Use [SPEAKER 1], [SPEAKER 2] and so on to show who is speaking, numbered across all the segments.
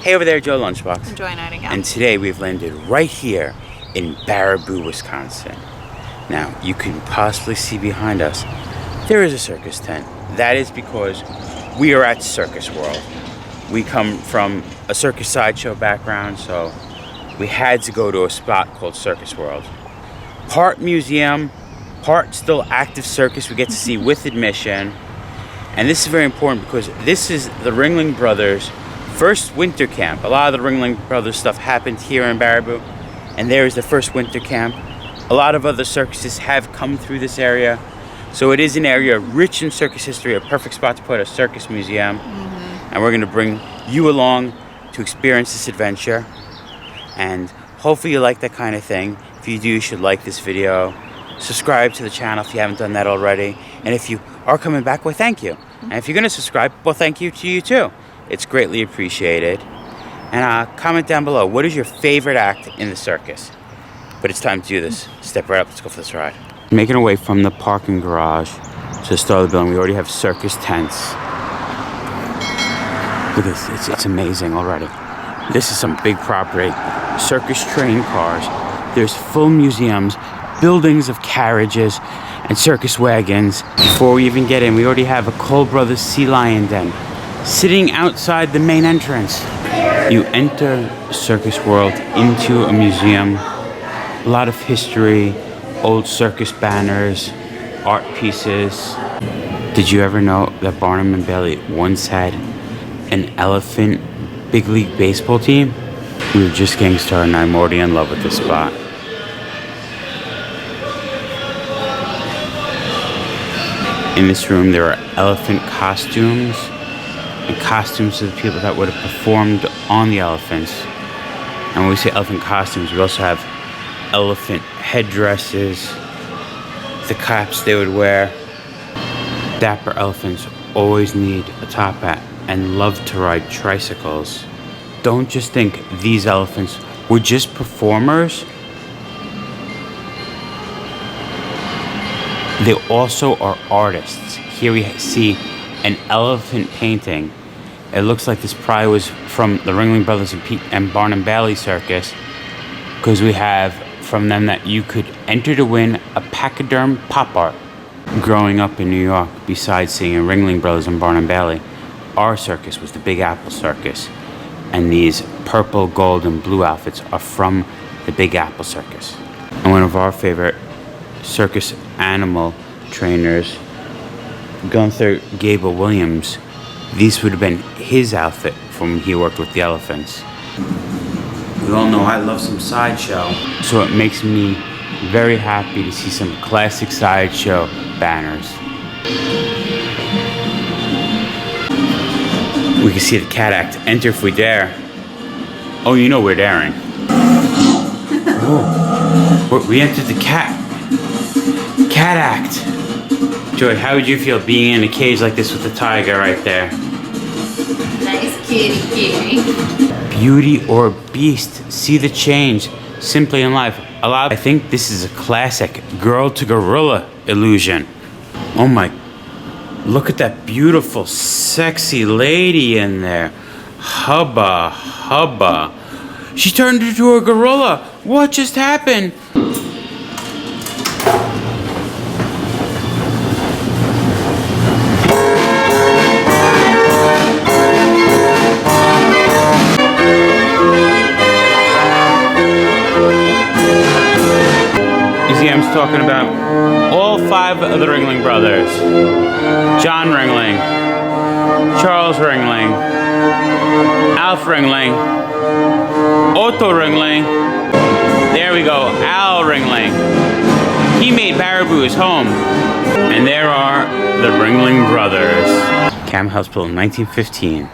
[SPEAKER 1] Hey over there, Joe Lunchbox.
[SPEAKER 2] Enjoy Nightingale.
[SPEAKER 1] And today we've landed right here in Baraboo, Wisconsin. Now, you can possibly see behind us, there is a circus tent. That is because we are at Circus World. We come from a circus sideshow background, so we had to go to a spot called Circus World. Part museum, part still active circus we get to see with admission. And this is very important because this is the Ringling Brothers' first winter camp. A lot of the Ringling Brothers stuff happened here in Baraboo, and there is the first winter camp. A lot of other circuses have come through this area, so it is an area rich in circus history, a perfect spot to put a circus museum. And we're going to bring you along to experience this adventure, and hopefully you like that kind of thing. If you do, you should like this video, subscribe to the channel if you haven't done that already, and if you are coming back, well, thank you. And if you're going to subscribe, well, thank you to you too. It's greatly appreciated. And comment down below, what is your favorite act in the circus? But it's time to do this. Step right up, let's go for this ride. Making our way from the parking garage to the start of the building, we already have circus tents. Look at this, it's amazing already. This is some big property. Circus train cars. There's full museums, buildings of carriages, and circus wagons. Before we even get in, we already have a Cole Brothers sea lion den sitting outside the main entrance. You enter Circus World into a museum. A lot of history, old circus banners, art pieces. Did you ever know that Barnum and Bailey once had an elephant big league baseball team? We were just getting started and I'm already in love with this spot. In this room there are elephant costumes and costumes of the people that would have performed on the elephants. And when we say elephant costumes, we also have elephant headdresses, the caps they would wear. Dapper elephants always need a top hat and love to ride tricycles. Don't just think these elephants were just performers. They also are artists. Here we see an elephant painting. It looks like this probably was from the Ringling Brothers and Barnum Bailey Circus, because we have from them that you could enter to win a pachyderm pop art. Growing up in New York, besides seeing Ringling Brothers and Barnum Bailey, our circus was the Big Apple Circus, and these purple, gold, and blue outfits are from the Big Apple Circus. And one of our favorite circus animal trainers, Gunther Gable Williams, these would have been his outfit from when he worked with the elephants. We all know I love some Sideshow, so it makes me very happy to see some classic Sideshow banners. We can see the cat act. Enter if we dare. Oh, you know we're daring. Oh, we entered the cat act. Joy, how would you feel being in a cage like this with the tiger right there?
[SPEAKER 2] Nice kitty.
[SPEAKER 1] Beauty or beast, see the change simply in life. I think this is a classic girl to gorilla illusion. Oh my, look at that beautiful, sexy lady in there. Hubba, hubba. She turned into a gorilla. What just happened? Museum's talking about all 5 of the Ringling Brothers. John Ringling, Charles Ringling, Alf Ringling, Otto Ringling, there we go, Al Ringling. He made Baraboo his home. And there are the Ringling Brothers. Camp House built in 1915.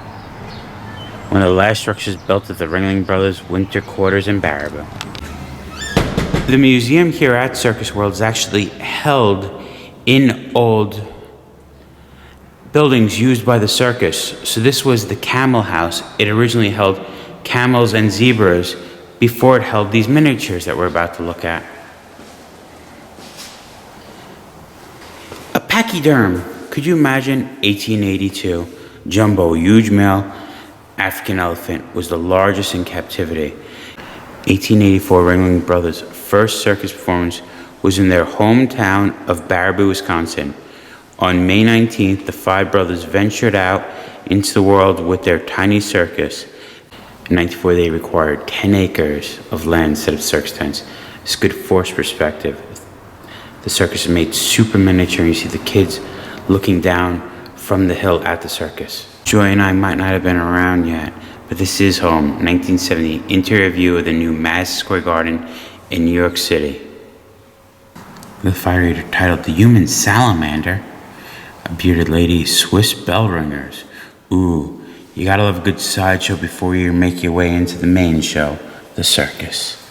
[SPEAKER 1] One of the last structures built at the Ringling Brothers Winter Quarters in Baraboo. The museum here at Circus World is actually held in old buildings used by the circus. So this was the camel house. It originally held camels and zebras before it held these miniatures that we're about to look at. A pachyderm could you imagine 1882? Jumbo, a huge male African elephant, was the largest in captivity. 1884, Ringling Brothers' first circus performance was in their hometown of Baraboo, Wisconsin. On May 19th, the five brothers ventured out into the world with their tiny circus. In 1904, they required 10 acres of land instead of circus tents. It's good force perspective. The circus is made super miniature, and you see the kids looking down from the hill at the circus. Joy and I might not have been around yet, but this is home. 1970, interior view of the new Madison Square Garden in New York City. The fire eater titled The Human Salamander. A bearded lady, Swiss bell ringers. Ooh, you gotta love a good sideshow before you make your way into the main show, the circus.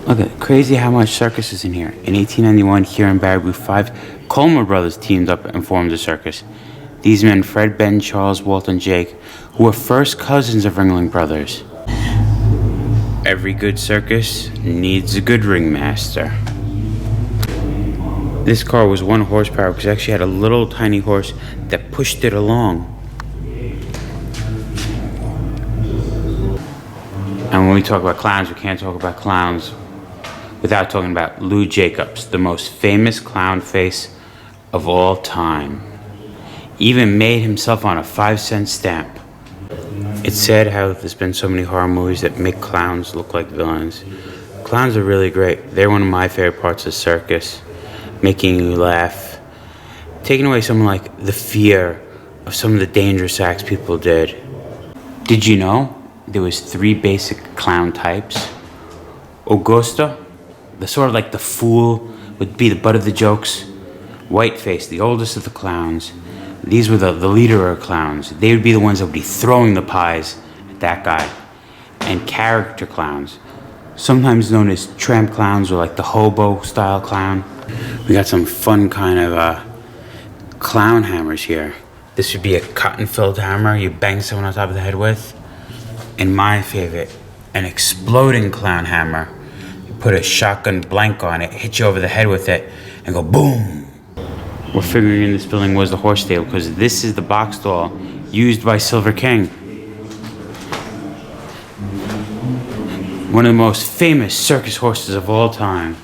[SPEAKER 1] Look at crazy how much circus is in here. In 1891, here in Baraboo, five Coleman brothers teamed up and formed a circus. These men, Fred, Ben, Charles, Walt, and Jake, who were first cousins of Ringling Brothers. Every good circus needs a good ringmaster. This car was 1 horsepower because it actually had a little tiny horse that pushed it along. And when we talk about clowns, we can't talk about clowns without talking about Lou Jacobs, the most famous clown face of all time. Even made himself on a 5-cent stamp. It's sad how there's been so many horror movies that make clowns look like villains. Clowns are really great. They're one of my favorite parts of the circus. Making you laugh. Taking away some like the fear of some of the dangerous acts people did. Did you know there was 3 basic clown types? Augusta, the sort of like the fool, would be the butt of the jokes. Whiteface, the oldest of the clowns. These were the leader of clowns. They would be the ones that would be throwing the pies at that guy. And character clowns, sometimes known as tramp clowns or like the hobo style clown. We got some fun kind of clown hammers here. This would be a cotton-filled hammer you bang someone on top of the head with. And my favorite, an exploding clown hammer. You put a shotgun blank on it, hit you over the head with it, and go boom. We're figuring this building was the horse stable because this is the box stall used by Silver King. One of the most famous circus horses of all time.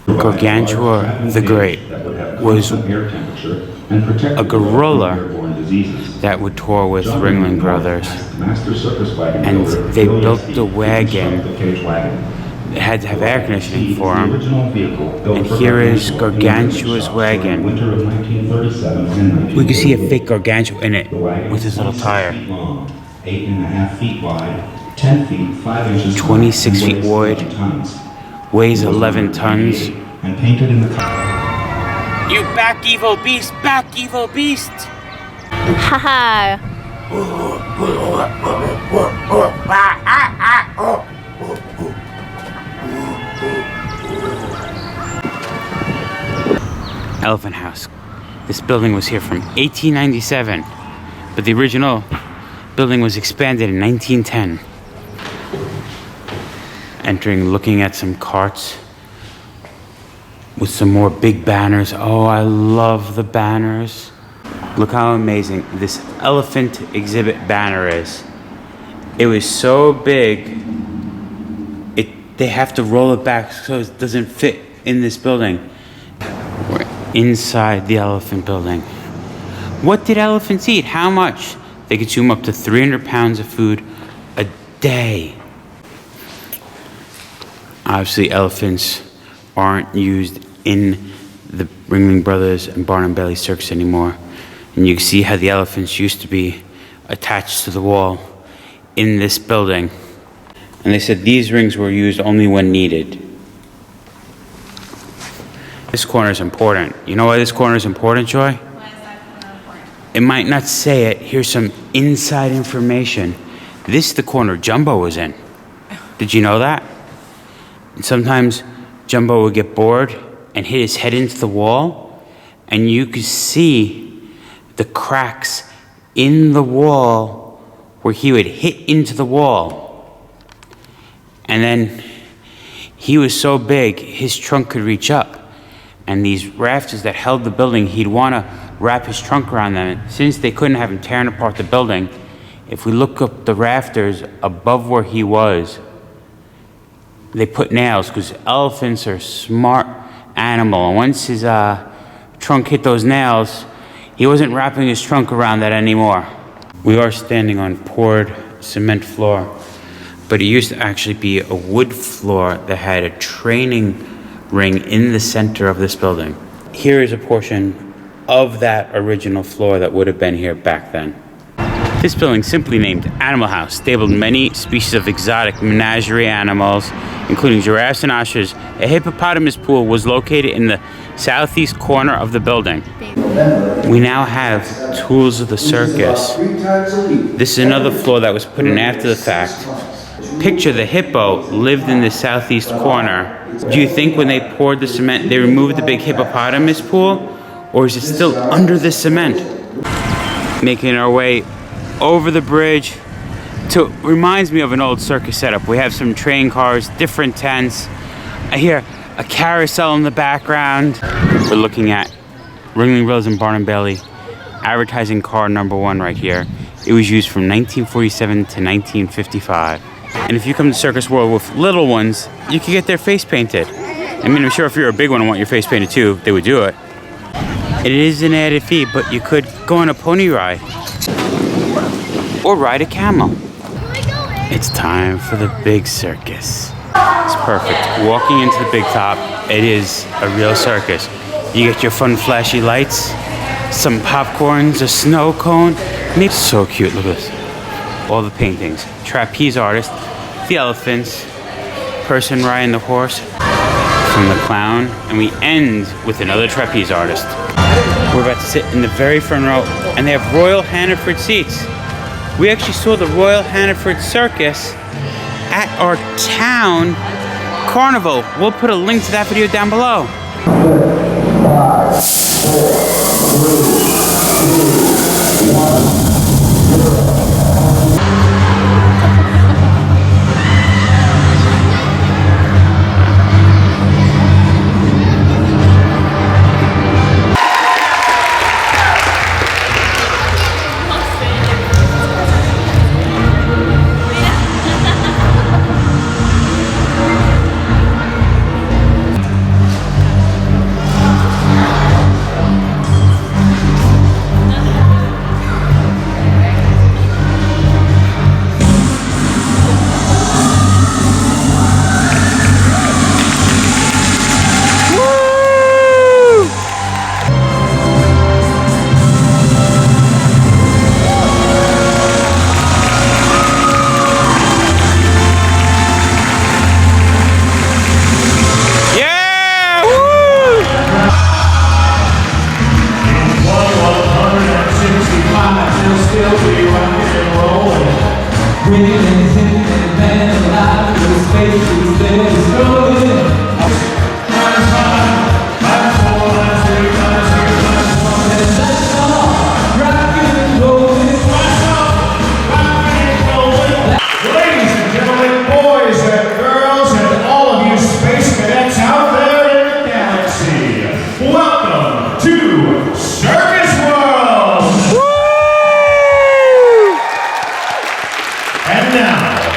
[SPEAKER 1] Gargantua the Great was a gorilla that would tour with Ringling Brothers, and they built the wagon. They had to have air conditioning for him, and here is Gargantua's wagon. We can see a fake Gargantua in it with his little tire.
[SPEAKER 3] 8.5 feet wide, 10 feet 5 inches,
[SPEAKER 1] 26 feet wide, weighs 11 tons.
[SPEAKER 3] And painted in the
[SPEAKER 1] You back, evil beast! Back, evil beast!
[SPEAKER 2] Haha.
[SPEAKER 1] Elephant House. This building was here from 1897, but the original building was expanded in 1910. Entering, looking at some carts with some more big banners. Oh, I love the banners. Look how amazing this elephant exhibit banner is. It was so big, they have to roll it back so it doesn't fit in this building. We're inside the elephant building. What did elephants eat? How much? They consume up to 300 pounds of food a day. Obviously, elephants aren't used in the Ringling Brothers and Barnum Bailey Circus anymore. And you can see how the elephants used to be attached to the wall in this building. And they said these rings were used only when needed. This corner is important. You know why this corner is important, Joy?
[SPEAKER 2] Why is that corner important?
[SPEAKER 1] It might not say it. Here's some inside information. This is the corner Jumbo was in. Did you know that? And sometimes Jumbo would get bored and hit his head into the wall, and you could see the cracks in the wall where he would hit into the wall. And then he was so big, his trunk could reach up. And these rafters that held the building, he'd want to wrap his trunk around them. And since they couldn't have him tearing apart the building, if we look up the rafters above where he was, they put nails, because elephants are a smart animal. And once his trunk hit those nails, he wasn't wrapping his trunk around that anymore. We are standing on poured cement floor, but it used to actually be a wood floor that had a training ring in the center of this building. Here is a portion of that original floor that would have been here back then. This building, simply named Animal House, stabled many species of exotic menagerie animals, including giraffes and ostriches. A hippopotamus pool was located in the southeast corner of the building. We now have tools of the circus. This is another floor that was put in after the fact. Picture the hippo lived in the southeast corner. Do you think when they poured the cement, they removed the big hippopotamus pool? Or is it still under the cement? Making our way over the bridge reminds me of an old circus setup. We have some train cars, different tents. I hear a carousel in the background. We're looking at Ringling Brothers and Barnum Bailey advertising car number 1 right here. It was used from 1947 to 1955. And if you come to Circus World with little ones, you can get their face painted. I mean, I'm sure if you're a big one and want your face painted too, they would do it. It is an added fee, but you could go on a pony ride or ride a camel. It's time for the big circus. It's perfect. Walking into the big top, it is a real circus. You get your fun flashy lights, some popcorns, a snow cone. It's so cute, look at this. All the paintings. Trapeze artist, the elephants, person riding the horse, from the clown, and we end with another trapeze artist. We're about to sit in the very front row, and they have Royal Hannaford seats. We actually saw the Royal Hannaford Circus at our town carnival. We'll put a link to that video down below. 5, 4, 3, 2, 1.
[SPEAKER 4] And now,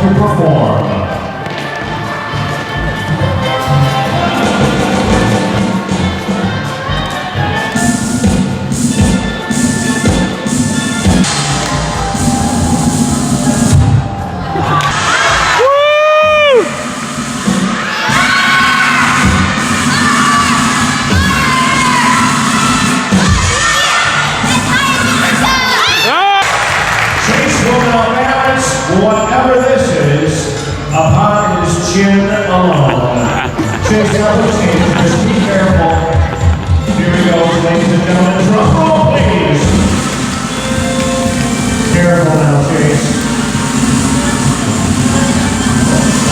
[SPEAKER 4] to perform. Whatever this is, upon his chin alone. Chase out the change, just be careful. Here we go, ladies and gentlemen. Drum roll, please. Careful now, Chase.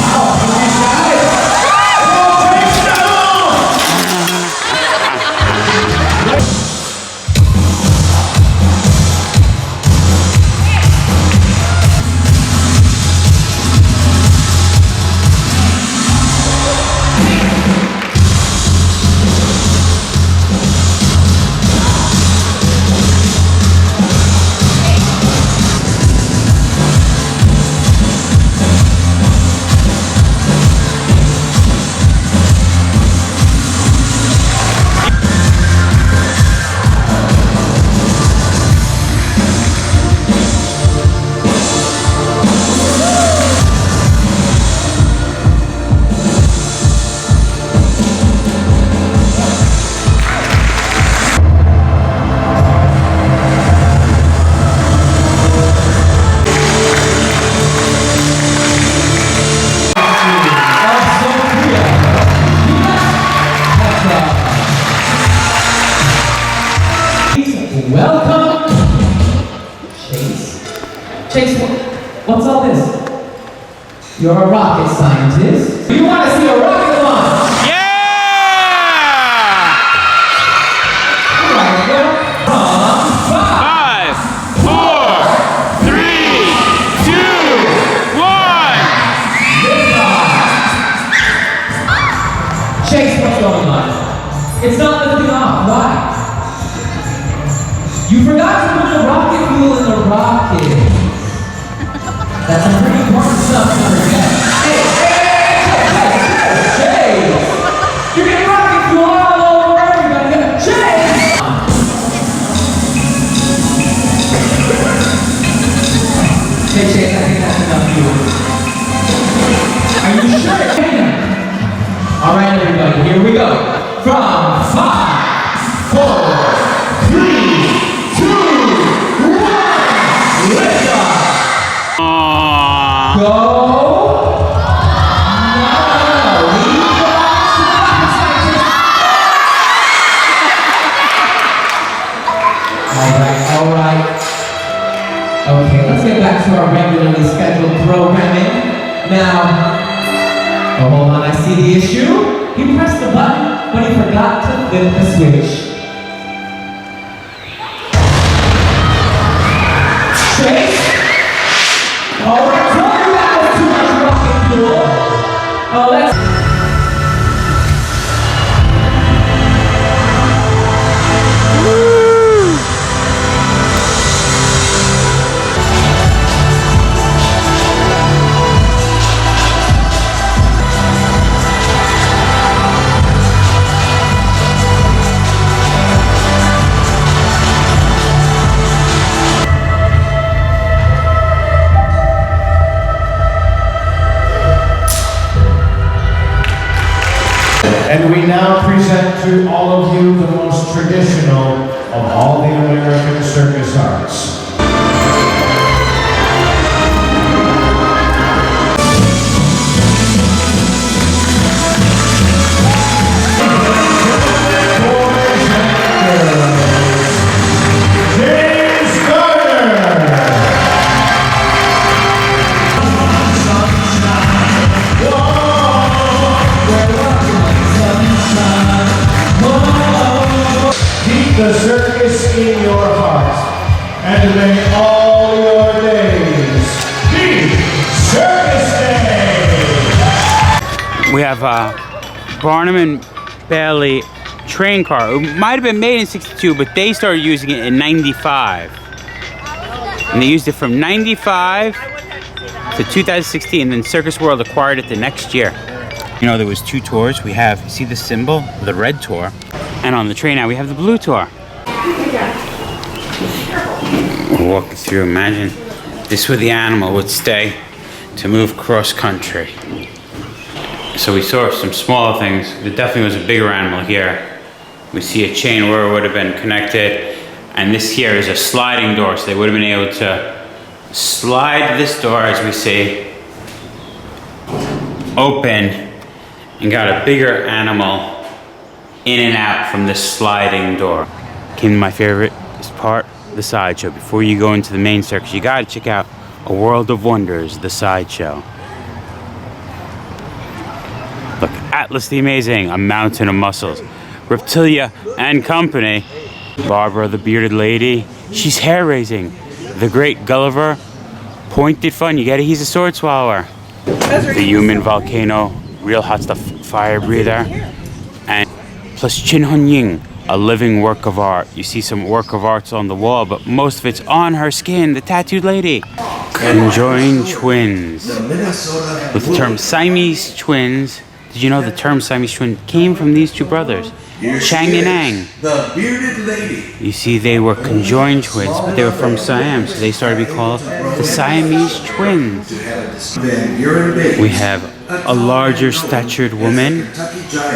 [SPEAKER 4] Wow, nice guy. Oh, Chase down! Welcome, Chase. Chase, what's all this? You're a rocket scientist. You want to see a rocket launch?
[SPEAKER 1] Yeah!
[SPEAKER 4] All right, well,
[SPEAKER 1] Five, 4, 3, 2, 1.
[SPEAKER 4] Chase, what's going on? It's not lifting off. Why? You forgot to put the rocket fuel in the rocket. That's some pretty important stuff to forget. Hey! You're getting rocket fuel all over everybody. Chase! Hey, Chase, I think that's enough fuel. Are you sure? All right, everybody, here we go. From 5, 4, 3, 2, 1, lift off.
[SPEAKER 1] Aww.
[SPEAKER 4] Go. Now, lead the box to the rocket scientist. All right. Okay, let's get back to our regularly scheduled programming. Now, oh, hold on, I see the issue. He pressed the button, but he forgot to flip the switch. Chase? Oh, I told you that was too much rocket fuel. Oh, let's... And we now present to all of you the most traditional of all the American circus arts. The circus in your heart, and may all your days be Circus Day!
[SPEAKER 1] We have Barnum and Bailey train car. It might have been made in '62, but they started using it in '95. And they used it from '95 to 2016, then Circus World acquired it the next year. You know, there was 2 tours. We have, see the symbol, the red tour, and on the train now we have the blue tour. We'll walk you through. Imagine this where the animal would stay to move cross country. So we saw some smaller things. There definitely was a bigger animal here. We see a chain where it would have been connected, and this here is a sliding door, so they would have been able to slide this door, as we see, open, and got a bigger animal in and out from this sliding door. Came to my favorite part, the sideshow. Before you go into the main circus, you gotta check out A World of Wonders, the sideshow. Look, Atlas the Amazing, a mountain of muscles. Reptilia and Company. Barbara the Bearded Lady, she's hair raising. The Great Gulliver, Pointed Fun, you get it, he's a sword swallower. The Human Volcano, real hot stuff, fire breather. And plus Chin Hun Ying, a living work of art. You see some work of arts on the wall, but most of it's on her skin, the tattooed lady. Conjoined twins. With the term Siamese twins, did you know the term Siamese twin came from these 2 brothers? Chang and Ang.
[SPEAKER 5] The bearded lady.
[SPEAKER 1] You see, they were conjoined twins, but they were from Siam, so they started to be called the Siamese twins. We have a larger statured woman.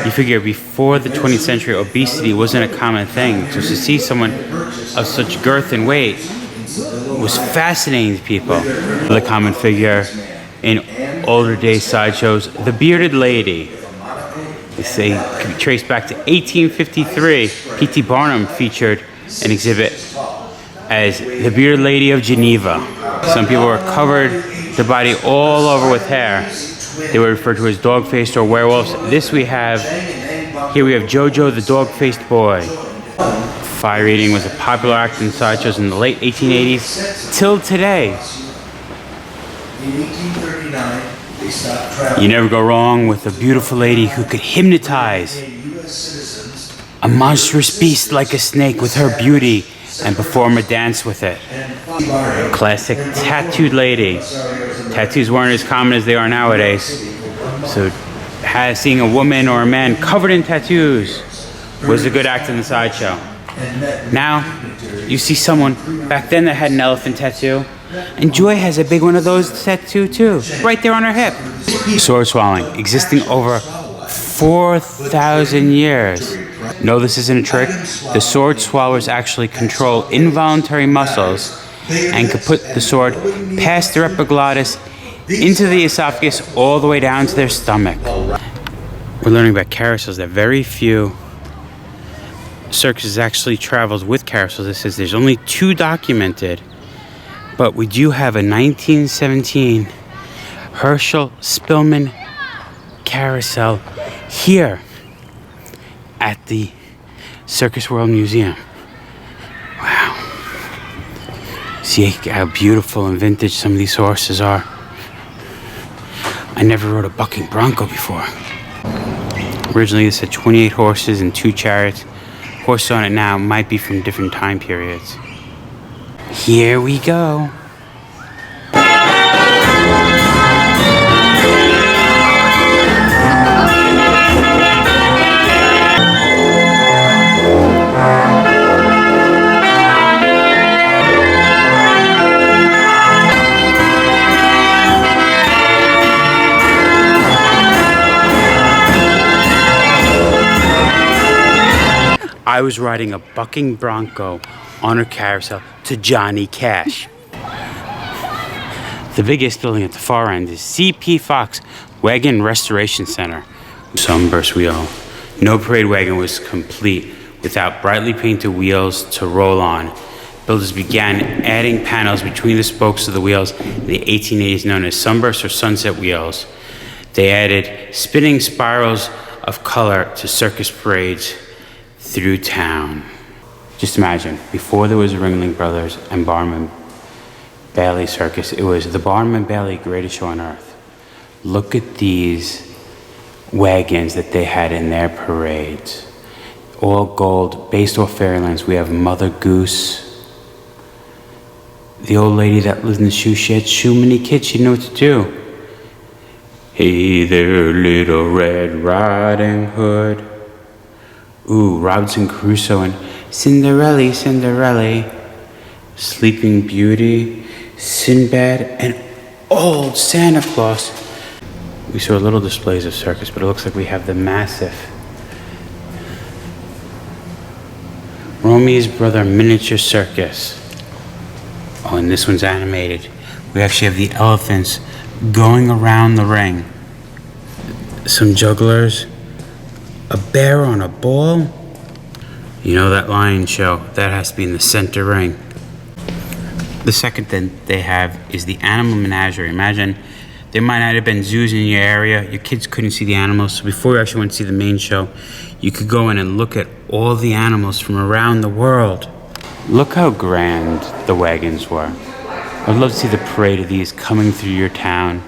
[SPEAKER 1] You figure before the 20th century, obesity wasn't a common thing. So to see someone of such girth and weight was fascinating to people. The common figure in older day sideshows, the bearded lady. They say can be traced back to 1853. P.T. Barnum featured an exhibit as the Bearded Lady of Geneva. Some people were covered their body all over with hair. They were referred to as dog-faced or werewolves. This we have, here we have Jojo the dog-faced boy. Fire eating was a popular act in sideshows in the late 1880s till today.
[SPEAKER 5] In 1839, they stopped traveling.
[SPEAKER 1] You never go wrong with a beautiful lady who could hypnotize
[SPEAKER 5] U.S. citizens
[SPEAKER 1] a monstrous beast like a snake with her beauty and perform a dance with it. Classic tattooed lady. Tattoos weren't as common as they are nowadays. So seeing a woman or a man covered in tattoos was a good act in the sideshow. Now, you see someone back then that had an elephant tattoo, and Joy has a big one of those tattoo too, right there on her hip. Sword swallowing, existing over 4,000 years. No, this isn't a trick. The sword swallowers actually control involuntary muscles and could put the sword past their epiglottis into the esophagus all the way down to their stomach. We're learning about carousels that very few circuses actually traveled with carousels. It says there's only 2 documented, but we do have a 1917 Herschel Spillman carousel here at the Circus World Museum. Wow. See how beautiful and vintage some of these horses are. I never rode a bucking bronco before. Originally this had 28 horses and 2 chariots. Horses on it now might be from different time periods. Here we go. I was riding a bucking bronco on a carousel to Johnny Cash. The biggest building at the far end is C.P. Fox Wagon Restoration Center. Sunburst wheel. No parade wagon was complete without brightly painted wheels to roll on. Builders began adding panels between the spokes of the wheels in the 1880s known as sunburst or sunset wheels. They added spinning spirals of color to circus parades through town. Just imagine, before there was Ringling Brothers and Barnum Bailey Circus, it was the Barnum and Bailey greatest show on earth. Look at these wagons that they had in their parades. All gold, based off fairylands. We have Mother Goose, The old lady that lived in the shoe shed, so many kids, she didn't know what to do. Hey there, little Red Riding Hood. Ooh, Robinson Crusoe and Cinderella, Cinderella. Sleeping Beauty, Sinbad, and old Santa Claus. We saw little displays of circus, but it looks like we have the massive Romy's Brother Miniature Circus. Oh, and this one's animated. We actually have the elephants going around the ring. Some jugglers, a bear on a ball. You know that lion show, that has to be in the center ring. The second thing they have is the animal menagerie. Imagine there might not have been zoos in your area. Your kids couldn't see the animals. So before you actually went to see the main show, you could go in and look at all the animals from around the world. Look how grand the wagons were. I'd love to see the parade of these coming through your town,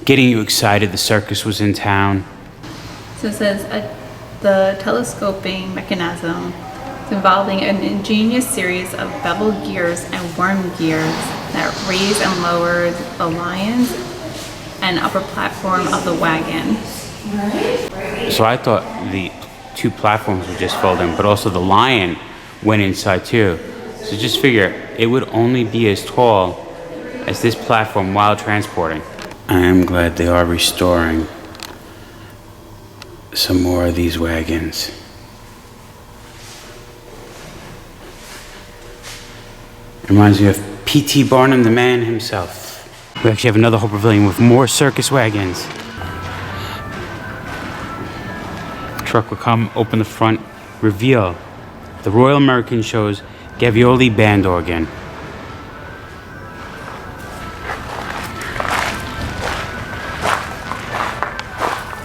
[SPEAKER 1] getting you excited the circus was in town.
[SPEAKER 2] So it says the telescoping mechanism is involving an ingenious series of bevel gears and worm gears that raise and lower the lions and upper platform of the wagon.
[SPEAKER 1] So I thought the two platforms would just fold in, but also the lion went inside too. So just figure, it would only be as tall as this platform while transporting. I am glad they are restoring some more of these wagons. Reminds me of P.T. Barnum, the man himself. We actually have another whole pavilion with more circus wagons. The truck will come, open the front, reveal the Royal American Show's Gavioli Band Organ.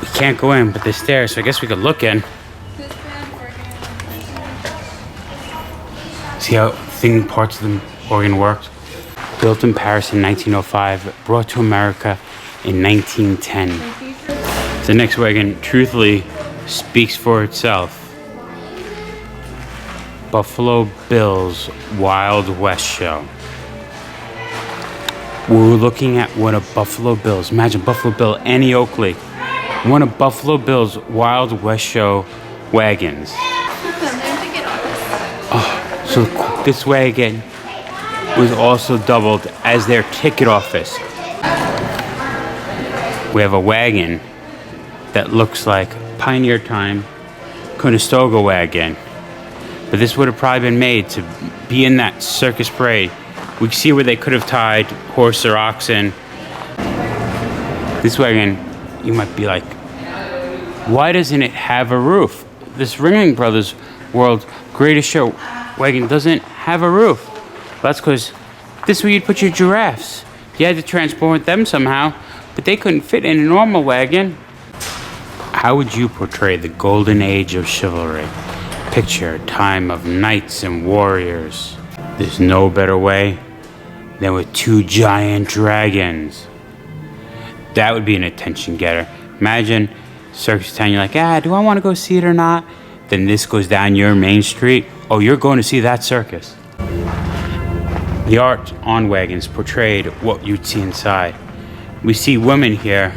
[SPEAKER 1] We can't go in, but there's stairs, so I guess we could look in. See how thin parts of the organ worked? Built in Paris in 1905, brought to America in 1910. The next wagon truthfully speaks for itself. Buffalo Bill's Wild West Show. We're looking at one of Buffalo Bill's, imagine Buffalo Bill, Annie Oakley, one of Buffalo Bill's Wild West Show wagons. Oh, so this wagon was also doubled as their ticket office. We have a wagon that looks like Pioneer Time Conestoga wagon. But this would have probably been made to be in that circus parade. We see where they could have tied horse or oxen. This wagon, you might be like, why doesn't it have a roof? This Ringling Brothers World Greatest Show wagon doesn't have a roof. Well, that's because this is where you'd put your giraffes. You had to transport them somehow, but they couldn't fit in a normal wagon. How would you portray the golden age of chivalry? Picture a time of knights and warriors. There's no better way than with two giant dragons. That would be an attention getter. Imagine circus town, you're like, do I want to go see it or not? Then this goes down your main street. Oh, you're going to see that circus. The art on wagons portrayed what you'd see inside. We see women here,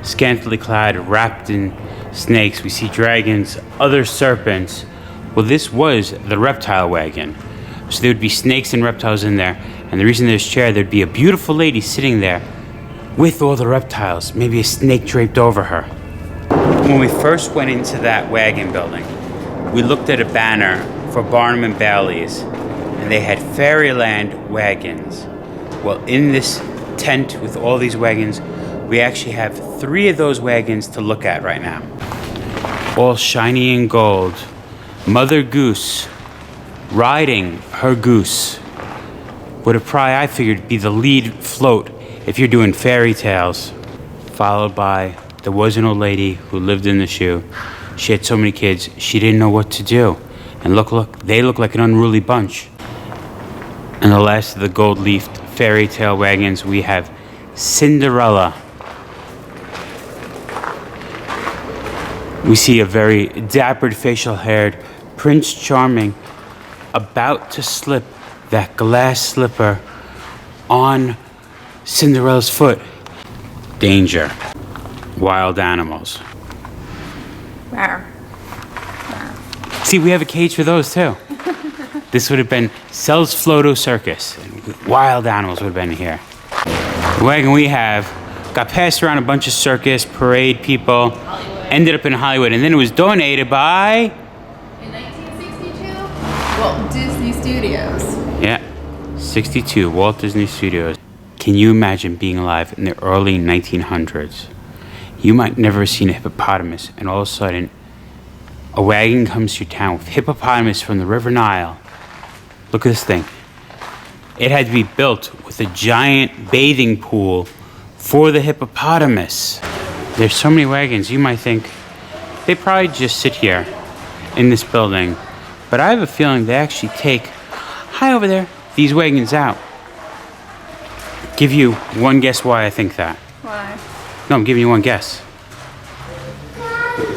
[SPEAKER 1] scantily clad, wrapped in snakes. We see dragons, other serpents. Well, this was the reptile wagon. So there would be snakes and reptiles in there. And the reason there's a chair, there'd be a beautiful lady sitting there with all the reptiles, maybe a snake draped over her. When we first went into that wagon building, we looked at a banner for Barnum and Bailey's, and they had Fairyland wagons. Well, in this tent with all these wagons, we actually have 3 of those wagons to look at right now. All shiny in gold. Mother Goose riding her goose would have probably, I figured, be the lead float if you're doing fairy tales. Followed by, there was an old lady who lived in the shoe. She had so many kids, she didn't know what to do. And look, they look like an unruly bunch. And the last of the gold-leafed fairy tale wagons, we have Cinderella. We see a very dapper, facial-haired Prince Charming about to slip that glass slipper on Cinderella's foot. Danger. Wild animals.
[SPEAKER 2] Rawr.
[SPEAKER 1] See, we have a cage for those too. This would have been Sells Floto Circus. Wild animals would have been here. The wagon we have got passed around a bunch of circus, parade people, ended up in Hollywood, and then it was donated by...
[SPEAKER 2] In 1962, Walt Disney Studios.
[SPEAKER 1] Yeah, 62, Walt Disney Studios. Can you imagine being alive in the early 1900s? You might never have seen a hippopotamus, and all of a sudden, a wagon comes to town with hippopotamus from the River Nile. Look at this thing. It had to be built with a giant bathing pool for the hippopotamus. There's so many wagons, you might think they probably just sit here in this building. But I have a feeling they actually take, high over there, these wagons out. Give you one guess why I think that.
[SPEAKER 2] Why?
[SPEAKER 1] No, I'm giving you one guess.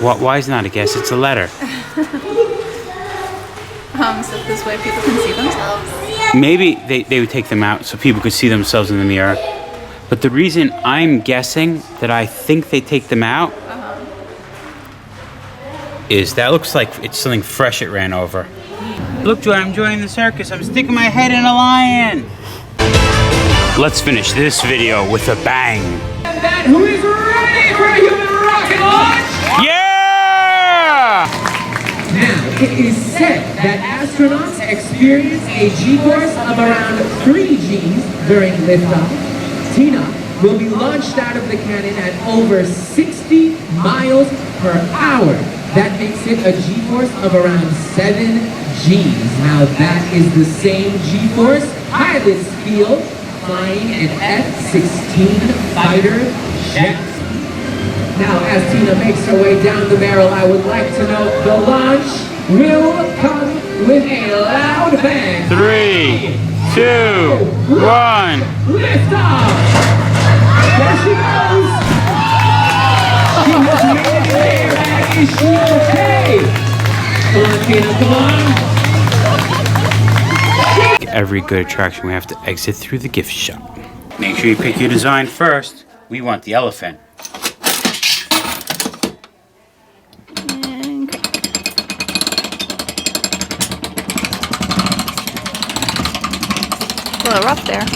[SPEAKER 1] Why is it not a guess? It's a letter.
[SPEAKER 2] So this way people can see themselves?
[SPEAKER 1] Maybe they would take them out so people could see themselves in the mirror. But the reason I'm guessing that I think they take them out is that looks like it's something fresh it ran over. Look, Joy, I'm joining the circus. I'm sticking my head in a lion. Let's finish this video with a bang.
[SPEAKER 4] And that who is ready for a human rocket launch?
[SPEAKER 1] Yeah!
[SPEAKER 4] Now, it is said that astronauts experience a G-force of around 3 Gs during liftoff. Tina will be launched out of the cannon at over 60 miles per hour. That makes it a G-force of around 7 Gs. Now, that is the same G-force pilots feel flying an F-16 fighter jet. Now, as Tina makes her way down the barrel, I would like to note the launch will come with a loud bang.
[SPEAKER 1] 3, 2, 1.
[SPEAKER 4] Lift off! There she goes! She has made it there, and is she okay? Come on, Tina, come on!
[SPEAKER 1] Every good attraction, we have to exit through the gift shop. Make sure you pick your design first. We want the elephant.
[SPEAKER 2] A little rough there.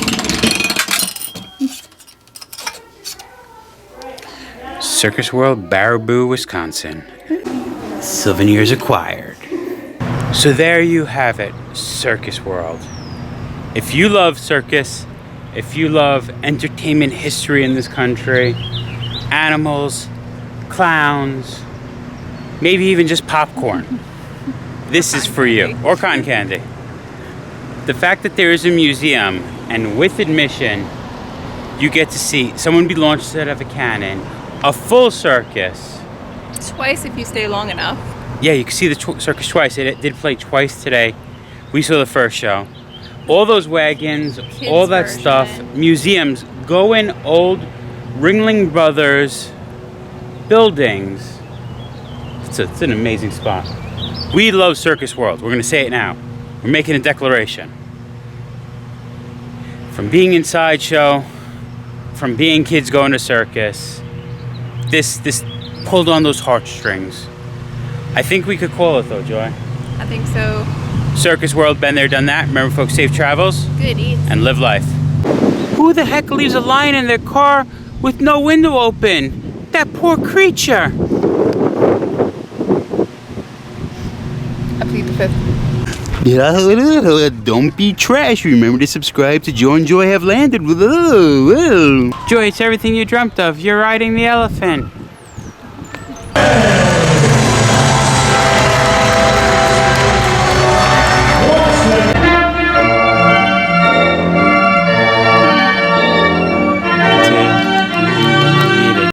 [SPEAKER 1] Circus World, Baraboo, Wisconsin. Souvenirs acquired. So there you have it, Circus World. If you love circus, if you love entertainment history in this country, animals, clowns, maybe even just popcorn, this is for you, or cotton candy. The fact that there is a museum, and with admission, you get to see someone be launched out of a cannon, a full circus.
[SPEAKER 2] Twice if you stay long enough.
[SPEAKER 1] Yeah, you can see the circus twice. It did play twice today. We saw the first show. All those wagons,
[SPEAKER 2] Kids
[SPEAKER 1] all that
[SPEAKER 2] version.
[SPEAKER 1] stuff, museums, go in old Ringling Brothers buildings. It's an amazing spot. We love Circus World. We're going to say it now. We're making a declaration. From being in Sideshow, from being kids going to circus, this pulled on those heartstrings. I think we could call it though, Joy.
[SPEAKER 2] I think so.
[SPEAKER 1] Circus World, been there, done that. Remember, folks, safe travels
[SPEAKER 2] Good eats.
[SPEAKER 1] and live life. Who the heck leaves a lion in their car with no window open? That poor creature.
[SPEAKER 2] I plead the fifth.
[SPEAKER 1] Don't be trash. Remember to subscribe to Joy and Joy Have Landed. Joy, it's everything you dreamt of. You're riding the elephant.